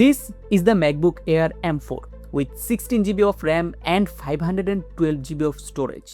This is the MacBook Air M4 with 16GB of RAM and 512GB of storage.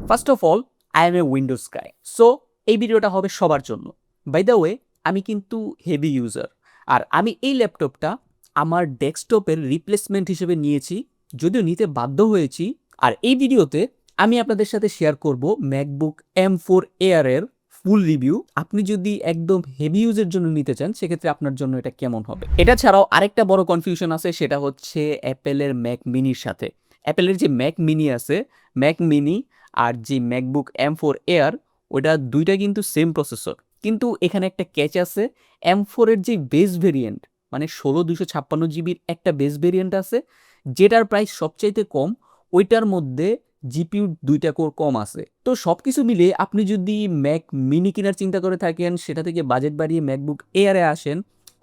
First of all, I am a Windows guy. So, এই ভিডিওটা হবে সবার জন্য। By the way, আমি কিন্তু heavy user. আর আমি এই ল্যাপটপটা আমার ডেস্কটপের রিপ্লেসমেন্ট হিসেবে নিয়েছি, যদিও নিতে বাধ্য হয়েছি। আর এই ভিডিওতে আমি আপনাদের সাথে শেয়ার করব MacBook M4 Air এর ফুল রিভিউ। আপনি যদি একদম হেভি ইউজের জন্য নিতে চান, সেক্ষেত্রে আপনার জন্য এটা কেমন হবে। এটা ছাড়াও আরেকটা বড় কনফিউশন আছে, সেটা হচ্ছে অ্যাপেলের ম্যাক মিনির সাথে। অ্যাপেলের যে ম্যাক মিনি আছে, ম্যাক মিনি আর যে MacBook M4 Air, ওটা দুইটা কিন্তু সেম প্রসেসর। কিন্তু এখানে একটা ক্যাচ আছে, M4 এর যে বেস ভেরিয়েন্ট, মানে 16256GB একটা বেস ভেরিয়েন্ট আছে, যেটার প্রাইস সবচাইতে কম, ওইটার মধ্যে জিপিইউ 2টা কোর কম আছে। তো সব কিছু মিলিয়ে আপনি যদি ম্যাক মিনি কেনার চিন্তা করে থাকেন, সেটা থেকে বাজেট বাড়িয়ে MacBook Air-এ আসেন,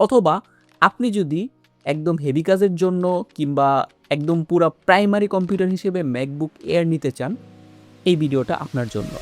অথবা আপনি যদি একদম হেভি কাজের জন্য কিংবা একদম পুরো প্রাইমারি কম্পিউটার হিসেবে MacBook Air নিতে চান, এই ভিডিওটা আপনার জন্য।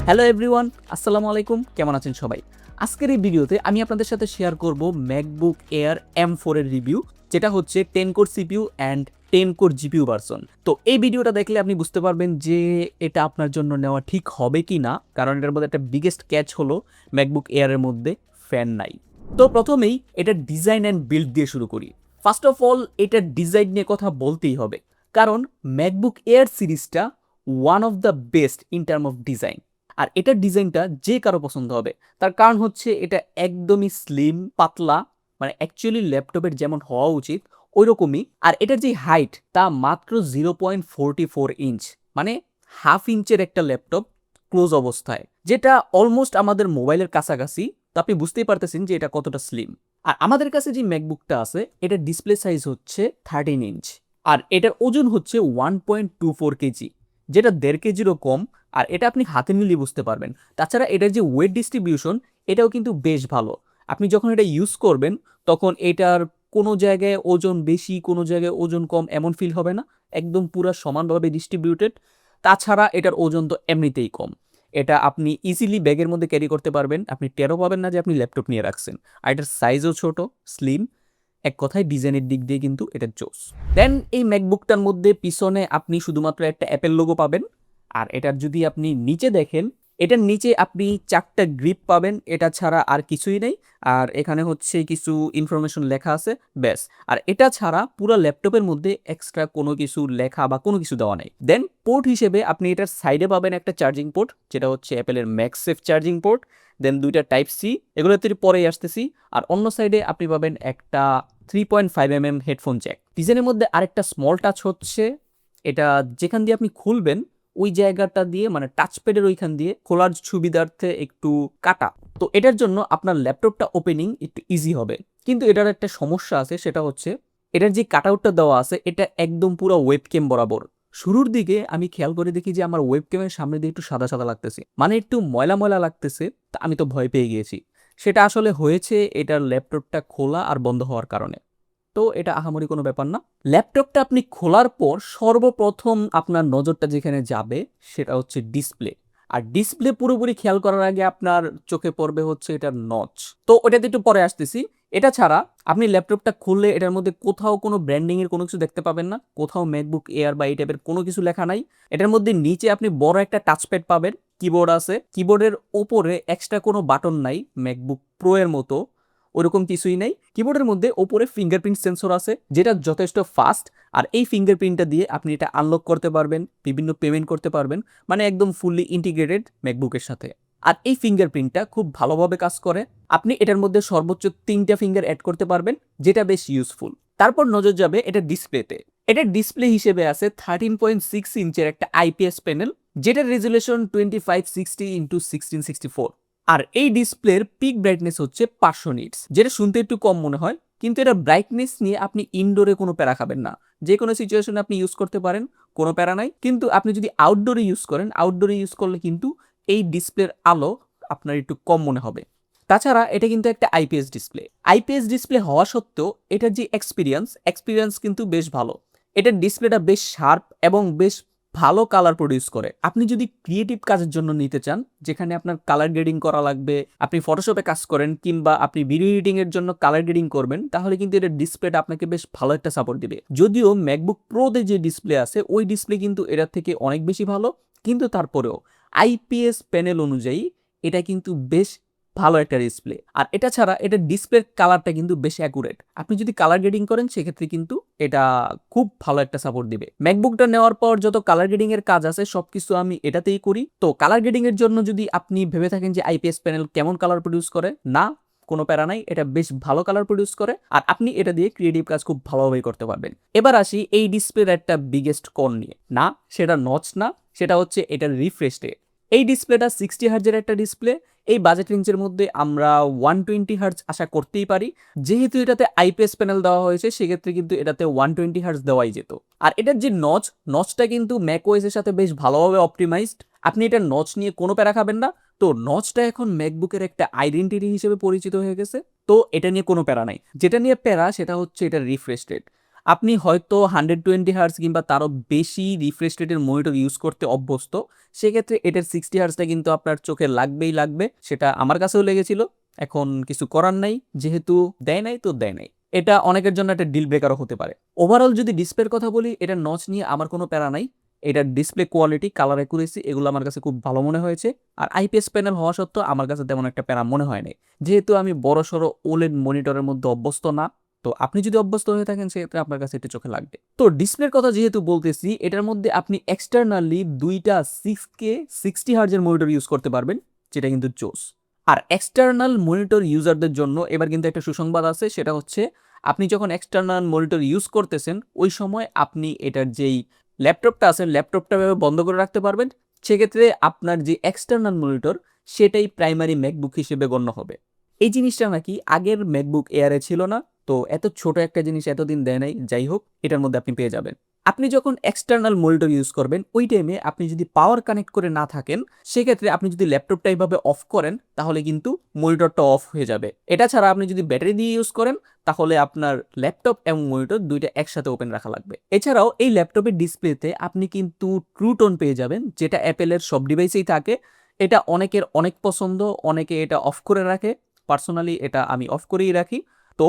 হ্যালো এভরিওয়ান, আসসালামু আলাইকুম, কেমন আছেন সবাই? আজকের এই ভিডিওতে আমি আপনাদের সাথে শেয়ার করব MacBook Air M4 এর রিভিউ, যেটা হচ্ছে 10 core CPU and 10 core GPU version. তো এই ভিডিওটা দেখলে আপনি বুঝতে পারবেন যে এটা আপনার জন্য নেওয়া ঠিক হবে কি না, কারণ এটার মধ্যে একটা বিগেস্ট ক্যাচ হলো MacBook Air এর মধ্যে ফ্যান নাই। তো প্রথমেই এটার ডিজাইন অ্যান্ড বিল্ড দিয়ে শুরু করি। ফার্স্ট অফ অল, এটার ডিজাইন নিয়ে কথা বলতেই হবে, কারণ MacBook Air সিরিজটা one of the best in term of design. আর এটার ডিজাইনটা যে কারো পছন্দ হবে, তার কারণ হচ্ছে এটা একদমই স্লিম, পাতলা, মানে অ্যাকচুয়ালি ল্যাপটপের যেমন হওয়া উচিত ওই রকমই। আর এটার যে হাইট, তা মাত্র 0.44 ইঞ্চ, মানে হাফ ইঞ্চের একটা ল্যাপটপ ক্লোজ অবস্থায়, যেটা অলমোস্ট আমাদের মোবাইলের কাছাকাছি। তো আপনি বুঝতেই পারতেছেন যে এটা কতটা স্লিম। আর আমাদের কাছে যে ম্যাকবুকটা আছে, এটার ডিসপ্লে সাইজ হচ্ছে 13 ইঞ্চ, আর এটার ওজন হচ্ছে 1.24 কেজি, যেটা 1.5 কেজিরও কম। আর এটা আপনি হাতে নিলেই বুঝতে পারবেন। তাছাড়া এটার যে ওয়েট ডিস্ট্রিবিউশন, এটাও কিন্তু বেশ ভালো। আপনি যখন এটা ইউজ করবেন, তখন এটার কোনো জায়গায় ওজন বেশি, কোনো জায়গায় ওজন কম এমন ফিল হবে না, একদম পুরো সমানভাবে ডিস্ট্রিবিউটেড। তাছাড়া এটার ওজন তো এমনিতেই কম, এটা আপনি ইজিলি ব্যাগের মধ্যে ক্যারি করতে পারবেন, আপনি টেরও পাবেন না যে আপনি ল্যাপটপ নিয়ে রাখছেন। আর এটার সাইজও ছোট, স্লিম, এক কথায় ডিজাইনের দিক দিয়ে কিন্তু এটা জোস। দেন এই ম্যাকবুকটার মধ্যে পিছনে আপনি শুধুমাত্র একটা অ্যাপেল লোগো পাবেন। আর এটার যদি আপনি নিচে দেখেন, এটার নিচে আপনি 4টা গ্রিপ পাবেন, এটা ছাড়া আর কিছুই নেই। আর এখানে হচ্ছে কিছু ইনফরমেশন লেখা আছে, ব্যাস। আর এটা ছাড়া পুরো ল্যাপটপের মধ্যে এক্সট্রা কোনো কিছু লেখা বা কোনো কিছু দেওয়া নেই। দেন পোর্ট হিসেবে আপনি এটার সাইডে পাবেন একটা চার্জিং পোর্ট, যেটা হচ্ছে অ্যাপেলের ম্যাগসেফ চার্জিং পোর্ট। দেন 2টা টাইপ সি, এগুলোতে পরেই আসতেছি। আর অন্য সাইডে আপনি পাবেন একটা 3.5mm হেডফোন জ্যাক। ডিজাইনের মধ্যে আরেকটা স্মল টাচ হচ্ছে, এটা যেখান দিয়ে আপনি খুলবেন ওই জায়গাটা দিয়ে, মানে টাচপ্যাডের ওইখান দিয়ে খোলার সুবিধার্থে একটু কাটা। তো এটার জন্য আপনার ল্যাপটপটা ওপেনিং একটু ইজি হবে। কিন্তু এটার একটা সমস্যা আছে, সেটা হচ্ছে এটার যে কাটআউটটা দেওয়া আছে, এটা একদম পুরো ওয়েবক্যাম বরাবর। শুরুর দিকে আমি খেয়াল করে দেখি যে আমার ওয়েবক্যামের সামনে দিয়ে একটু সাদা সাদা লাগতেছে, মানে একটু ময়লা ময়লা লাগতেছে। তা আমি তো ভয় পেয়ে গিয়েছি। সেটা আসলে হয়েছে এটার ল্যাপটপটা খোলা আর বন্ধ হওয়ার কারণে। তো এটা আহামরি কোনো ব্যাপার না। ল্যাপটপটা আপনি খোলার পর সর্বপ্রথম আপনার নজরটা যেখানে যাবে, সেটা হচ্ছে ডিসপ্লে। আর ডিসপ্লে পুরোপুরি খেয়াল করার আগে আপনার চোখে পড়বে হচ্ছে এটার নচ। তো ওটাতে একটু পরে আসতেছি। এটা ছাড়া আপনি ল্যাপটপটা খুললে এটার মধ্যে কোথাও কোনো ব্র্যান্ডিংয়ের কোনো কিছু দেখতে পাবেন না, কোথাও MacBook Air বা এই টাইপের কোনো কিছু লেখা নাই। এটার মধ্যে নিচে আপনি বড় একটা টাচপ্যাড পাবেন, কিবোর্ড আছে, কিবোর্ডের ওপরে এক্সট্রা কোনো বাটন নাই MacBook Pro এর মতো, ওরকম কিছুই নেই। কিবোর্ডের মধ্যে ওপরে ফিঙ্গারপ্রিন্ট সেন্সর আছে, যেটা যথেষ্ট ফাস্ট। আর এই ফিঙ্গারপ্রিন্টটা দিয়ে আপনি এটা আনলক করতে পারবেন, বিভিন্ন পেমেন্ট করতে পারবেন, মানে একদম ফুললি ইন্টিগ্রেটেড ম্যাকবুকের সাথে। আর এই ফিঙ্গারপ্রিন্টটা খুব ভালোভাবে কাজ করে। আপনি এটার মধ্যে সর্বোচ্চ 3টা ফিঙ্গার অ্যাড করতে পারবেন, যেটা বেশ ইউজফুল। তারপর নজর যাবে এটা ডিসপ্লেতে। এটার ডিসপ্লে হিসেবে আছে 13.6 ইঞ্চের একটা IPS প্যানেল, যেটার রেজুলেশন 2560x1664। আর এই ডিসপ্লের পিক ব্রাইটনেস হচ্ছে 500 নিটস, যেটা শুনতে একটু কম মনে হয়, কিন্তু এটা ব্রাইটনেস নিয়ে আপনি ইনডোরে কোনো প্যারা খাবেন না। যে কোনো সিচুয়েশনে আপনি ইউজ করতে পারেন, কোনো প্যারা নাই। কিন্তু আপনি যদি আউটডোরে ইউজ করেন, আউটডোরে ইউজ করলে কিন্তু এই ডিসপ্লের আলো আপনার একটু কম মনে হবে। তাছাড়া এটা কিন্তু একটা আইপিএস ডিসপ্লে। আইপিএস ডিসপ্লে হওয়া সত্ত্বেও এটার যে এক্সপিরিয়েন্স কিন্তু বেশ ভালো। এটার ডিসপ্লেটা বেশ শার্প এবং বেশ ভালো কালার প্রডিউস করে। আপনি যদি ক্রিয়েটিভ কাজের জন্য নিতে চান, যেখানে আপনার কালার গ্রেডিং করা লাগবে, আপনি ফটোশপে কাজ করেন কিংবা আপনি ভিডিও এডিটিং এর জন্য কালার গ্রেডিং করবেন, তাহলে কিন্তু এটার ডিসপ্লেটা আপনাকে বেশ ভালো একটা সাপোর্ট দিবে। যদিও ম্যাকবুক প্রোতে যে ডিসপ্লে আছে ওই ডিসপ্লে কিন্তু এটার থেকে অনেক বেশি ভালো, কিন্তু তারপরেও আইপিএস প্যানেল অনুযায়ী এটা কিন্তু বেশ ভালো একটা ডিসপ্লে। আর এটা ছাড়া এটার ডিসপ্লের কালারটা কিন্তু বেশ অ্যাকুরেট। আপনি যদি কালার গ্রেডিং করেন সেক্ষেত্রে কিন্তু এটা খুব ভালো একটা সাপোর্ট দিবে। ম্যাকবুকটা নেওয়ার পর যত কালার গ্রেডিং এর কাজ আছে সবকিছু আমি এটাতেই করি। তো কালার গ্রেডিং এর জন্য যদি আপনি ভেবে থাকেন যে আইপিএস প্যানেল কেমন কালার প্রডিউস করে, না, কোনো প্যারা নাই, এটা বেশ ভালো কালার প্রডিউস করে আর আপনি এটা দিয়ে ক্রিয়েটিভ কাজ খুব ভালোভাবে করতে পারবেন। এবার আসি এই ডিসপ্লের একটা বিগেস্ট কন নিয়ে। না, সেটা নচ না, সেটা হচ্ছে এটার রিফ্রেশ রেট। এই ডিসপ্লেটা 60 হার্জের একটা ডিসপ্লে। এই বাজেট রেঞ্জের মধ্যে আমরা 120 হার্জ আশা করতেই পারি। যেহেতু এটাতে আইপিএস প্যানেল দেওয়া হয়েছে সেক্ষেত্রে কিন্তু এটাতে 120 হার্জ দেওয়াই যেত। আর এটার যে নচটা কিন্তু ম্যাকওএস এর সাথে বেশ ভালোভাবে অপটিমাইজড। আপনি এটার নচ নিয়ে কোনো প্যারা খাবেন না। তো নচটা এখন ম্যাকবুকের একটা আইডেন্টিটি হিসেবে পরিচিত হয়ে গেছে। তো এটা নিয়ে কোনো প্যারা নাই। যেটা নিয়ে প্যারা সেটা হচ্ছে এটার রিফ্রেশ রেট। আপনি হয়তো 120 হার্জ কিংবা তারও বেশি রিফ্রেশ রেটের মনিটর ইউজ করতে অভ্যস্ত, সেক্ষেত্রে এটার 60 হার্জটা কিন্তু আপনার চোখে লাগবেই লাগবে। সেটা আমার কাছেও লেগেছিল। এখন কিছু করার নাই, যেহেতু দেয় নাই তো দেয় নাই। এটা অনেকের জন্য একটা ডিল ব্রেকারও হতে পারে। ওভারঅল যদি ডিসপ্লের কথা বলি, এটার নচ নিয়ে আমার কোনো প্যারা নাই। এটার ডিসপ্লে কোয়ালিটি, কালার অ্যাকুরেসি এগুলো আমার কাছে খুব ভালো মনে হয়েছে। আর আইপিএস প্যানেল হওয়া সত্ত্বেও আমার কাছে তেমন একটা প্যারা মনে হয় নাই, যেহেতু আমি বড়সড় ওলেড মনিটরের মধ্যে অভ্যস্ত না। তো আপনি যদি অভ্যস্ত হয়ে থাকেন সেক্ষেত্রে আপনার কাছে এটা চোখে লাগবে। তো ডিসপ্লের কথা যেহেতু বলতেছি, এটার মধ্যে আপনি এক্সটার্নালি দুইটা 6K 60 হার্জের মনিটর ইউজ করতে পারবেন, যেটা কিন্তু জোস। আর এক্সটার্নাল মনিটর ইউজারদের জন্য এবার কিন্তু একটা সুসংবাদ আছে, সেটা হচ্ছে আপনি যখন এক্সটার্নাল মনিটর ইউজ করতেছেন ওই সময় আপনি এটার যেই ল্যাপটপটা আছে ল্যাপটপটা বন্ধ করে রাখতে পারবেন। সেক্ষেত্রে আপনার যে এক্সটার্নাল মনিটর সেটাই প্রাইমারি ম্যাকবুক হিসেবে গণ্য হবে। এই জিনিসটা নাকি আগের ম্যাকবুক এয়ারে ছিল না। তো এত ছোট একটা জিনিস এতদিন দেয় নাই, যাই হোক এটার মধ্যে আপনি পেয়ে যাবেন। আপনি যখন এক্সটার্নাল মনিটর ইউজ করবেন ওই টাইমে আপনি যদি পাওয়ার কানেক্ট করে না থাকেন, সেক্ষেত্রে আপনি যদি ল্যাপটপটা এইভাবে অফ করেন তাহলে কিন্তু মনিটরটা অফ হয়ে যাবে। এটা ছাড়া আপনি যদি ব্যাটারি দিয়ে ইউজ করেন তাহলে আপনার ল্যাপটপ এবং মনিটর দুইটা একসাথে ওপেন রাখা লাগবে। এছাড়াও এই ল্যাপটপের ডিসপ্লেতে আপনি কিন্তু ট্রু টোন পেয়ে যাবেন, যেটা অ্যাপেলের সব ডিভাইসেই থাকে। এটা অনেকের অনেক পছন্দ, অনেকে এটা অফ করে রাখে। পার্সোনালি এটা আমি অফ করেই রাখি। তো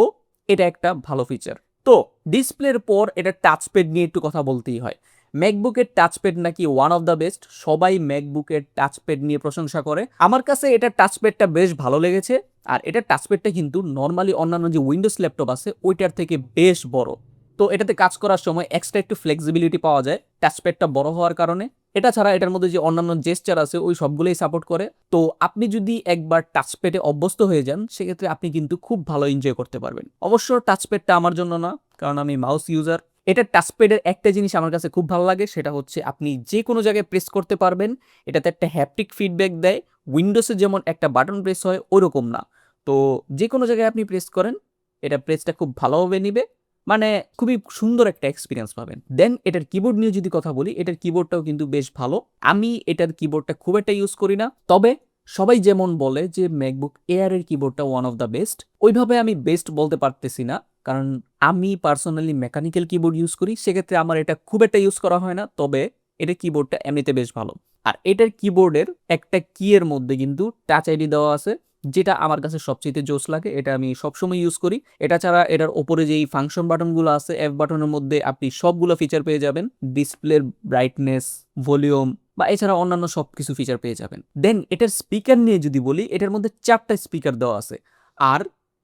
এটা একটা ভালো ফিচার। তো ডিসপ্লের পর এটা টাচপ্যাড নিয়ে একটু কথা বলতেই হয়। ম্যাকবুকের টাচপ্যাড নাকি ওয়ান অফ দ্য বেস্ট। সবাই ম্যাকবুকের টাচপ্যাড নিয়ে প্রশংসা করে। আমার কাছে এটা টাচপ্যাডটা বেশ ভালো লেগেছে। আর এটার টাচপ্যাডটা কিন্তু নর্মালি অন্যান্য যে উইন্ডোজ ল্যাপটপ আছে ওইটার থেকে বেশ বড়। তো এটাতে কাজ করার সময় এক্সট্রা একটু ফ্লেক্সিবিলিটি পাওয়া যায় টাচপ্যাডটা বড় হওয়ার কারণে। এটা ছাড়া এটার মধ্যে যে অন্যান্য জেস্চার আছে ওই সবগুলোই সাপোর্ট করে। তো আপনি যদি একবার টাচপ্যাডে অভ্যস্ত হয়ে যান সেক্ষেত্রে আপনি কিন্তু খুব ভালো এনজয় করতে পারবেন। অবশ্য টাচপ্যাডটা আমার জন্য না, কারণ আমি মাউস ইউজার। এটা টাচপ্যাডের একটা জিনিস আমার কাছে খুব ভালো লাগে, সেটা হচ্ছে আপনি যে কোনো জায়গায় প্রেস করতে পারবেন। এটাতে একটা হ্যাপটিক ফিডব্যাক দেয়। উইন্ডোজে যেমন একটা বাটন প্রেস হয় ওরকম না। তো যে কোনো জায়গায় আপনি প্রেস করেন এটা প্রেসটা খুব ভালোভাবে নিবে, মানে খুবই সুন্দর একটা এক্সপিরিয়েন্স পাবেন। দেন এটার কিবোর্ড নিয়ে যদি কথা বলি, এটার কিবোর্ডটাও কিন্তু বেশ ভালো। আমি এটার কিবোর্ডটা খুব একটা ইউজ করি না, তবে সবাই যেমন বলে যে ম্যাকবুক এয়ারের কিবোর্ডটা ওয়ান অফ দ্য বেস্ট, ওইভাবে আমি বেস্ট বলতে পারতেছি না, কারণ আমি পার্সোনালি মেকানিক্যাল কিবোর্ড ইউজ করি। সেক্ষেত্রে আমার এটা খুব একটা ইউজ করা হয় না, তবে এটার কিবোর্ডটা এমনিতে বেশ ভালো। আর এটার কিবোর্ডের একটা কি এর মধ্যে কিন্তু টাচ আইডি দেওয়া আছে, যেটা আমার কাছে সবচেয়ে জোস লাগে। এটা আমি সবসময় ইউজ করি। এটা ছাড়া এটার ওপরে যেই ফাংশন বাটনগুলো আছে এফ বাটনের মধ্যে আপনি সবগুলো ফিচার পেয়ে যাবেন। ডিসপ্লের ব্রাইটনেস, ভলিউম বা এছাড়া অন্যান্য সব কিছু ফিচার পেয়ে যাবেন। দেন এটার স্পিকার নিয়ে যদি বলি, এটার মধ্যে 4টা স্পিকার দেওয়া আছে। আর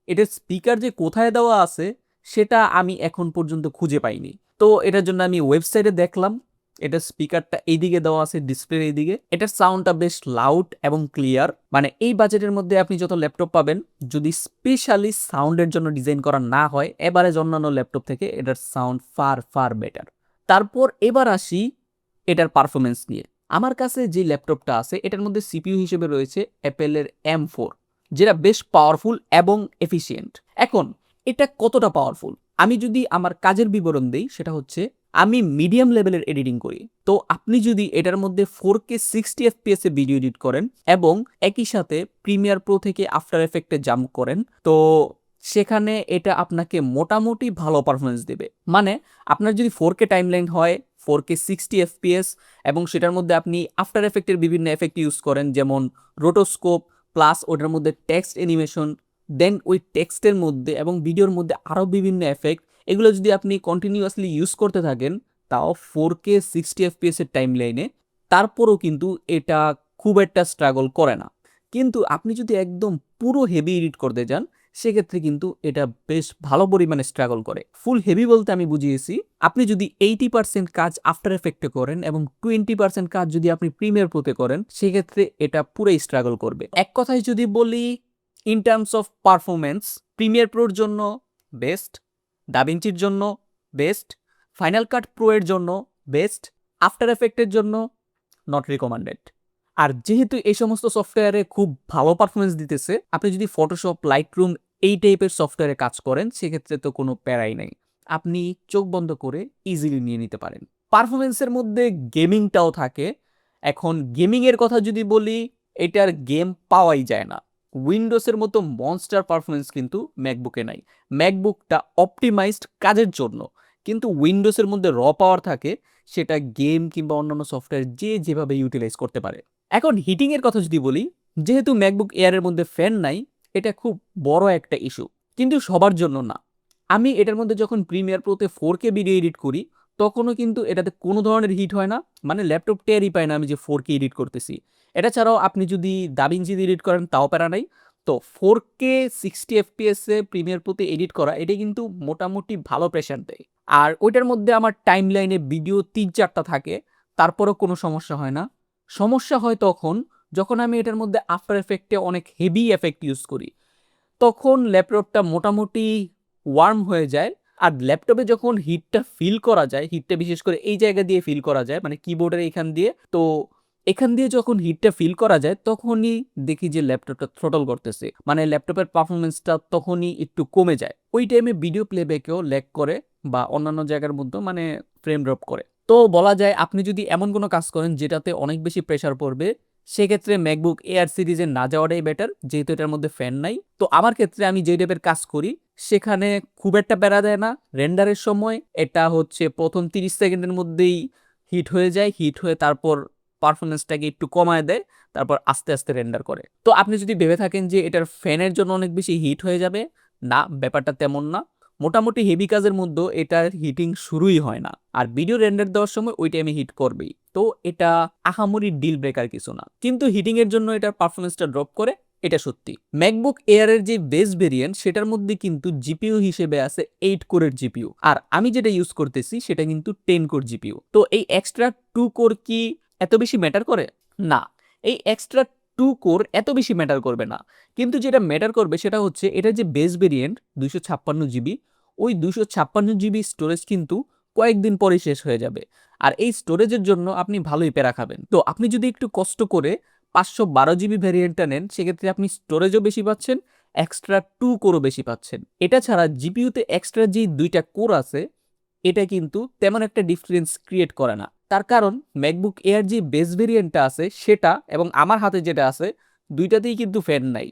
এটার স্পিকার যে কোথায় দেওয়া আছে সেটা আমি এখন পর্যন্ত খুঁজে পাইনি। তো এটার জন্য আমি ওয়েবসাইটে দেখলাম, এটার স্পিকারটা এইদিকে দেওয়া আছে, ডিসপ্লের এইদিকে। এটার সাউন্ডটা বেশ লাউড এবং ক্লিয়ার। মানে এই বাজেটের মধ্যে আপনি যত ল্যাপটপ পাবেন, যদি স্পেশালি সাউন্ডের জন্য ডিজাইন করা না হয়, এভারেজ অন্যান্য ল্যাপটপ থেকে এটার সাউন্ড ফার ফার বেটার। তারপর এবার আসি এটার পারফরমেন্স নিয়ে। আমার কাছে যে ল্যাপটপটা আছে এটার মধ্যে সিপিইউ হিসেবে রয়েছে অ্যাপেলের M4, যেটা বেশ পাওয়ারফুল এবং এফিসিয়েন্ট। এখন এটা কতটা পাওয়ারফুল, আমি যদি আমার কাজের বিবরণ দেই, সেটা হচ্ছে আমি মিডিয়াম লেভেলের এডিটিং করি। তো আপনি যদি এটার মধ্যে 4K 60 FPS এ ভিডিও এডিট করেন এবং একই সাথে প্রিমিয়ার প্রো থেকে আফটার এফেক্টে জাম্প করেন, তো সেখানে এটা আপনাকে মোটামুটি ভালো পারফরমেন্স দেবে। মানে আপনার যদি 4K টাইমলাইন হয়, 4K 60 FPS এবং সেটার মধ্যে আপনি আফটার এফেক্টের বিভিন্ন এফেক্ট ইউজ করেন, যেমন রোটোস্কোপ প্লাস ওটার মধ্যে টেক্সট অ্যানিমেশন, দেন ওই টেক্সটের মধ্যে এবং ভিডিওর মধ্যে আরও বিভিন্ন এফেক্ট, এগুলো যদি আপনি কন্টিনিউয়াসলি ইউজ করতে থাকেন, তাও 4K 60 FPS এর টাইম লাইনে, তারপরও কিন্তু এটা খুব একটা স্ট্রাগল করে না। কিন্তু আপনি যদি একদম পুরো হেভি এডিট করতে যান, সেক্ষেত্রে কিন্তু এটা বেশ ভালো পরিমাণে স্ট্রাগল করে। ফুল হেভি বলতে আমি বুঝিয়েছি, আপনি যদি 80% কাজ আফটার এফেক্টে করেন এবং 20% কাজ যদি আপনি প্রিমিয়ার প্রোতে করেন, সেক্ষেত্রে এটা পুরোই স্ট্রাগল করবে। এক কথায় যদি বলি, in terms of performance, Premiere প্রোর জন্য বেস্ট, ডাভিঞ্চির জন্য বেস্ট, ফাইনাল কাট প্রো এর জন্য বেস্ট, আফটার এফেক্টের জন্য নট রিকমেন্ডেড। আর যেহেতু এই সমস্ত সফটওয়্যারে খুব ভালো পারফরমেন্স দিতেছে, আপনি যদি ফটোশপ, লাইটরুম এই টাইপের সফটওয়্যারে কাজ করেন, সেক্ষেত্রে তো কোনো প্যারাই নেই, আপনি চোখ বন্ধ করে ইজিলি নিয়ে নিতে পারেন। পারফরমেন্সের মধ্যে গেমিংটাও থাকে। এখন গেমিংয়ের কথা যদি বলি, এটার গেম পাওয়াই যায় না। উইন্ডোজের মতো মনস্টার পারফরমেন্স কিন্তু ম্যাকবুকে নাই। ম্যাকবুকটা অপটিমাইজড কাজের জন্য, কিন্তু উইন্ডোজের মধ্যে র পাওয়ার থাকে, সেটা গেম কিংবা অন্যান্য সফটওয়্যার যে যেভাবে ইউটিলাইজ করতে পারে। এখন হিটিংয়ের কথা যদি বলি, যেহেতু ম্যাকবুক এয়ারের মধ্যে ফ্যান নাই, এটা খুব বড় একটা ইস্যু, কিন্তু সবার জন্য না। আমি এটার মধ্যে যখন প্রিমিয়ার প্রোতে 4K ভিডিও এডিট করি, তখনও কিন্তু এটাতে কোনো ধরনের হিট হয় না। মানে ল্যাপটপ টেরই পায় না আমি যে 4K এডিট করতেছি। এটা ছাড়াও আপনি যদি দাভিঞ্চি দিয়ে এডিট করেন, তাও প্যারা নাই। তো 4K 60 FPS এ প্রিমিয়ার প্রোতে এডিট করা, এটা কিন্তু মোটামুটি ভালো প্রেশার দেয়। আর ওইটার মধ্যে আমার টাইম লাইনে ভিডিও 3-4টা থাকে, তারপরেও কোনো সমস্যা হয় না। সমস্যা হয় তখন যখন আমি এটার মধ্যে আফটার এফেক্টে অনেক হেভি এফেক্ট ইউজ করি, তখন ল্যাপটপটা মোটামুটি ওয়ার্ম হয়ে যায়। আর ল্যাপটপে যখন হিটটা ফিল করা যায়, হিটটা বিশেষ করে এই জায়গা দিয়ে ফিল করা যায়, মানে কিবোর্ডের এখান দিয়ে, তো এখান দিয়ে যখন হিটটা ফিল করা যায়, তখনই দেখি যে ল্যাপটপটা থ্রটল করতেছে, মানে ল্যাপটপের পারফরমেন্সটা তখনই একটু কমে যায়। ওই টাইমে ভিডিও প্লেব্যাকেও ল্যাগ করে বা অন্যান্য জায়গার মধ্যে মানে ফ্রেম ড্রপ করে। তো বলা যায়, আপনি যদি এমন কোনো কাজ করেন যেটাতে অনেক বেশি প্রেশার পড়বে, সেক্ষেত্রে ম্যাকবুক এয়ার সিরিজে না যাওয়াটাই বেটার, যেহেতু এটার মধ্যে ফ্যান নাই। তো আমার ক্ষেত্রে আমি যে টাইপের কাজ করি, সেখানে খুব একটা প্যারা দেয় না। রেন্ডারের সময় এটা হচ্ছে প্রথম 30 সেকেন্ডের মধ্যেই হিট হয়ে যায়, হিট হয়ে তারপর পারফরমেন্সটাকে একটু কমায় দেয়, তারপর আস্তে আস্তে রেন্ডার করে। তো আপনি যদি ভেবে থাকেন যে এটার ফ্যানের জন্য অনেক বেশি হিট হয়ে যাবে, না, ব্যাপারটা তেমন না। মোটামুটি হেভি কাজের মধ্যে এটার হিটিং শুরুই হয় না, আর ভিডিও রেন্ডার দেওয়ার সময় ওই টাইমে হিট করবেই। তো এটা আহামরি ডিল ব্রেকার কিছু না, কিন্তু হিটিং এর জন্য এটার পারফরমেন্সটা ড্রপ করে, এটা সত্যি। ম্যাকবুক এয়ারের যে বেস ভেরিয়েন্ট, সেটার মধ্যে কিন্তু জিপিইউ হিসেবে আছে 8 কোরের জিপিইউ, আর আমি যেটা ইউজ করতেছি সেটা কিন্তু 10 কোর জিপিইউ। তো এই এক্সট্রা 2 কোর কি এত বেশি ম্যাটার করে? না, এই এক্সট্রা 2 কোর এত বেশি ম্যাটার করবে না। কিন্তু যেটা ম্যাটার করবে সেটা হচ্ছে এটার যে বেস ভেরিয়েন্ট 256 জিবি, ওই 256 জিবি স্টোরেজ কিন্তু কয়েকদিন পরে শেষ হয়ে যাবে। আর এই স্টোরেজের জন্য আপনি ভালোই প্যারা খাবেন। তো আপনি যদি একটু কষ্ট করে 512 জিবি ভ্যারিয়েন্টটা নেন, সেক্ষেত্রে আপনি স্টোরেজও বেশি পাচ্ছেন, এক্সট্রা 2 কোরও বেশি পাচ্ছেন। এটা ছাড়া জিপিইউতে এক্সট্রা যেই 2টা কোর আছে, এটা কিন্তু তেমন একটা ডিফারেন্স ক্রিয়েট করে না। তার কারণ ম্যাকবুক এয়ার যে বেস ভেরিয়েন্টটা আছে সেটা এবং আমার হাতে যেটা আছে, দুইটাতেই কিন্তু ফ্যান নাই।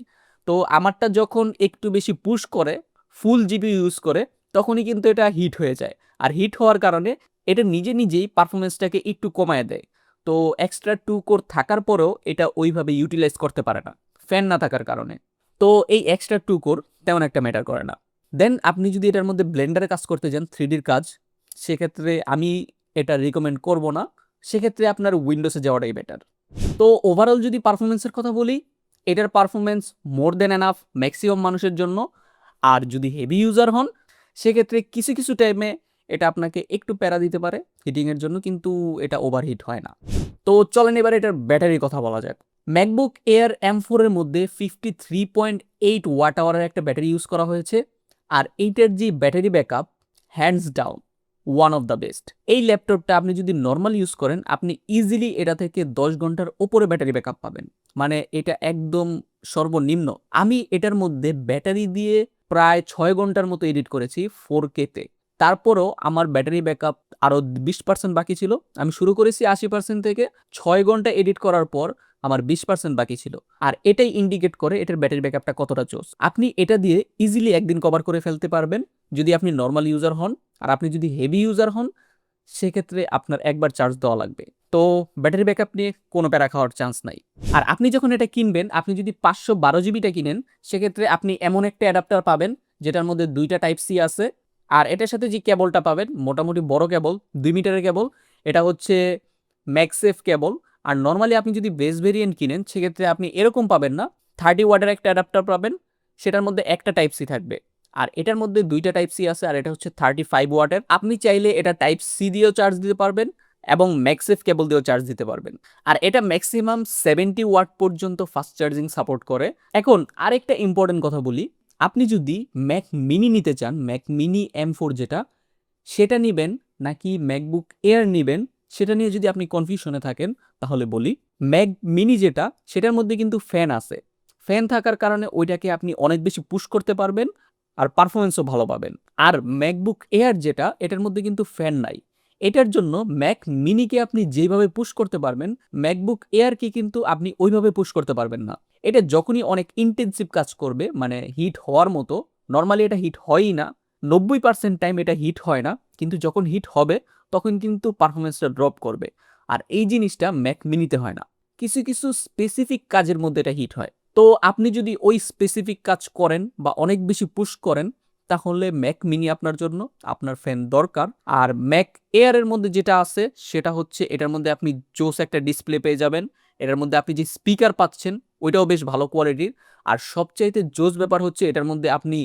তো আমারটা যখন একটু বেশি পুশ করে, ফুল জিবি ইউজ করে, তখনই কিন্তু এটা হিট হয়ে যায়। আর হিট হওয়ার কারণে এটা নিজে নিজেই পারফরমেন্সটাকে একটু কমায় দেয়। তো এক্সট্রা 2 কোর থাকার পরেও এটা ওইভাবে ইউটিলাইজ করতে পারে না, ফ্যান না থাকার কারণে। তো এই এক্সট্রা 2 কোর তেমন একটা ম্যাটার করে না। দেন আপনি যদি এটার মধ্যে ব্লেন্ডারে কাজ করতে যান, 3Dর কাজ, সেক্ষেত্রে আমি এটা রিকমেন্ড করব না। সেক্ষেত্রে আপনার উইন্ডোজে যাওয়াটাই বেটার। তো ওভারঅল যদি পারফরমেন্সের কথা বলি, এটার পারফরমেন্স মোর দেন এনাফ ম্যাক্সিমাম মানুষের জন্য। আর যদি হেভি ইউজার হন, সেক্ষেত্রে কিছু কিছু টাইমে এটা আপনাকে একটু প্যারা দিতে পারে হিটিংয়ের জন্য, কিন্তু এটা ওভারহিট হয় না। তো চলেন এবার এটার ব্যাটারির কথা বলা যাক। ম্যাকবুক এয়ার M4 এর মধ্যে 53.8 ওয়াট আওয়ারের একটা ব্যাটারি ইউজ করা হয়েছে। আর এইটার যে battery backup, hands down one of the best. এই ল্যাপটপটা আপনি যদি নর্মাল ইউজ করেন, আপনি ইজিলি এটা থেকে 10 ঘন্টার ওপরে ব্যাটারি ব্যাকআপ পাবেন। মানে এটা একদম সর্বনিম্ন। আমি এটার মধ্যে ব্যাটারি দিয়ে প্রায় 6 ঘন্টার মতো এডিট করেছি 4K তে। তারপরও আমার ব্যাটারি ব্যাকআপ আরও 20% বাকি ছিল। আমি শুরু করেছি 80% থেকে, 6 ঘন্টা এডিট করার পর আমার 20% বাকি ছিল। আর এটাই ইন্ডিকেট করে এটার ব্যাটারি ব্যাকআপটা কতটা জোস। আপনি এটা দিয়ে ইজিলি একদিন কভার করে ফেলতে পারবেন যদি আপনি নর্মাল ইউজার হন। আর আপনি যদি হেভি ইউজার হন, সেক্ষেত্রে আপনার একবার চার্জ দেওয়া লাগবে। তো ব্যাটারি ব্যাকআপ নিয়ে কোনো প্যারা খাওয়ার চান্স নাই। আর আপনি যখন এটা কিনবেন, আপনি যদি 512 জিবিটা কিনেন, সেক্ষেত্রে আপনি এমন একটা অ্যাডাপ্টার পাবেন যেটার মধ্যে 2টা টাইপ সি আছে। আর এটার সাথে যে কেবলটা পাবেন, মোটামুটি বড় কেবল, 2 মিটারের কেবল। এটা হচ্ছে ম্যাগসেফ কেবল। আর নর্মালি আপনি যদি বেস ভেরিয়েন্ট কিনেন, সেক্ষেত্রে আপনি এরকম পাবেন না। 30 ওয়াটের একটা অ্যাডাপ্টার পাবেন, সেটার মধ্যে একটা টাইপ সি থাকবে। আর এটার মধ্যে 2টা টাইপ সি আছে, আর এটা হচ্ছে 35 ওয়াটের। আপনি চাইলে এটা টাইপ সি দিয়েও চার্জ দিতে পারবেন এবং ম্যাগসেফ কেবল দিয়েও চার্জ দিতে পারবেন। আর এটা ম্যাক্সিমাম 70 ওয়াট পর্যন্ত ফাস্ট চার্জিং সাপোর্ট করে। এখন আরেকটা ইম্পর্টেন্ট কথা বলি, আপনি যদি ম্যাক মিনি নিতে চান, ম্যাক মিনি M4 যেটা, সেটা নিবেন নাকি ম্যাকবুক এয়ার নিবেন, সেটা নিয়ে যদি আপনি কনফিউশনে থাকেন, তাহলে বলি, ম্যাক মিনি যেটা, সেটার মধ্যে কিন্তু ফ্যান আছে। ফ্যান থাকার কারণে ওইটাকে আপনি অনেক বেশি পুশ করতে পারবেন আর পারফরমেন্সও ভালো পাবেন। আর ম্যাকবুক এয়ার যেটা, এটার মধ্যে কিন্তু ফ্যান নাই। এটার জন্য ম্যাক মিনিকে আপনি যেভাবে পুশ করতে পারবেন, ম্যাকবুক এয়ারকে কিন্তু আপনি ওইভাবে পুশ করতে পারবেন না। এটা যখনই অনেক ইন্টেন্সিভ কাজ করবে, মানে হিট হওয়ার মতো, নর্মালি এটা হিট হয়ই না, 90% টাইম এটা হিট হয় না, কিন্তু যখন হিট হবে তখন কিন্তু পারফরমেন্সটা ড্রপ করবে। আর এই জিনিসটা ম্যাক মিনিতে হয় না। কিছু কিছু স্পেসিফিক কাজের মধ্যে এটা হিট হয়। তো আপনি যদি ওই স্পেসিফিক কাজ করেন বা অনেক বেশি পুশ করেন, তাহলে ম্যাক মিনি আপনার জন্য, আপনার ফ্যান দরকার। আর ম্যাক এয়ারের মধ্যে যেটা আছে, সেটা হচ্ছে এটার মধ্যে আপনি জোস একটা ডিসপ্লে পেয়ে যাবেন। এটার মধ্যে আপনি যে স্পিকার পাচ্ছেন, ওইটাও বেশ ভালো কোয়ালিটির। আর সবচাইতে জোস ব্যাপার হচ্ছে এটার মধ্যে আপনি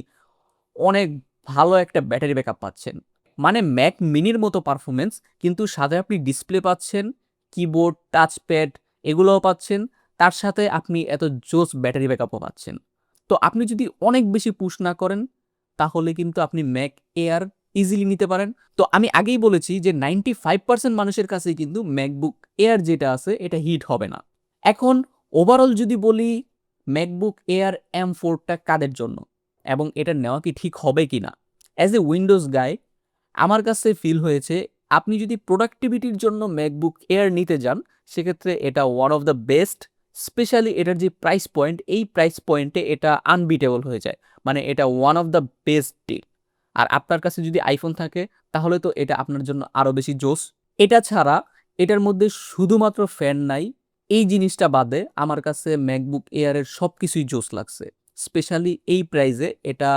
অনেক ভালো একটা ব্যাটারি ব্যাকআপ পাচ্ছেন। মানে ম্যাক মিনির মতো পারফরমেন্স, কিন্তু সাথে আপনি ডিসপ্লে পাচ্ছেন, কিবোর্ড, টাচপ্যাড এগুলোও পাচ্ছেন। তার সাথে আপনি এত জোস ব্যাটারি ব্যাকআপও পাচ্ছেন। তো আপনি যদি অনেক বেশি পুশ না করেন, তাহলে কিন্তু আপনি ম্যাক এয়ার ইজিলি নিতে পারেন। তো আমি আগেই বলেছি যে 95% মানুষের কাছেই কিন্তু ম্যাকবুক এয়ার যেটা আছে, এটা হিট হবে না। এখন ওভারঅল যদি বলি, ম্যাকবুক এয়ার M4টা কাদের জন্য এবং এটা নেওয়া কি ঠিক হবে কি না, অ্যাজ এ উইন্ডোজ গাই আমার কাছে ফিল হয়েছে, আপনি যদি প্রোডাক্টিভিটির জন্য ম্যাকবুক এয়ার নিতে যান, সেক্ষেত্রে এটা one of the best. Specially এটার যে প্রাইস পয়েন্ট, এই প্রাইস পয়েন্টে এটা আনবিটেবল হয়ে যায়। মানে এটা one of the best deal. আর আপনার কাছে যদি আইফোন থাকে, তাহলে তো এটা আপনার জন্য আরও বেশি জোস। এটা ছাড়া এটার মধ্যে শুধুমাত্র ফ্যান নাই, এই জিনিসটা বাদে আমার কাছে ম্যাকবুক এয়ারের সব কিছুই জোস লাগছে। স্পেশালি এই প্রাইসে এটা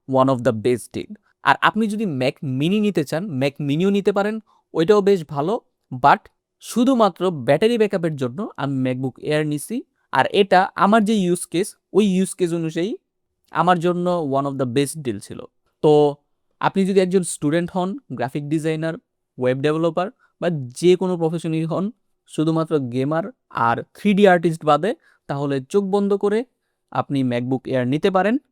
one of the best deal. আর আপনি যদি ম্যাক মিনি নিতে চান, ম্যাক মিনিও নিতে পারেন, ওইটাও বেশ ভালো। বাট শুধুমাত্র ব্যাটারি ব্যাকআপের জন্য আমি ম্যাকবুক এয়ার নিছি। আর এটা আমার যে ইউজ কেস, ওই ইউজ কেস অনুযায়ী আমার জন্য one of the best deal ছিল। তো আপনি যদি একজন স্টুডেন্ট হন, গ্রাফিক ডিজাইনার, ওয়েব ডেভেলপার বা যে কোনো প্রফেশনই হন, শুধুমাত্র গেমার আর 3D আর্টিস্ট বাদে, তাহলে চোখ বন্ধ করে আপনি ম্যাকবুক এয়ার নিতে পারেন।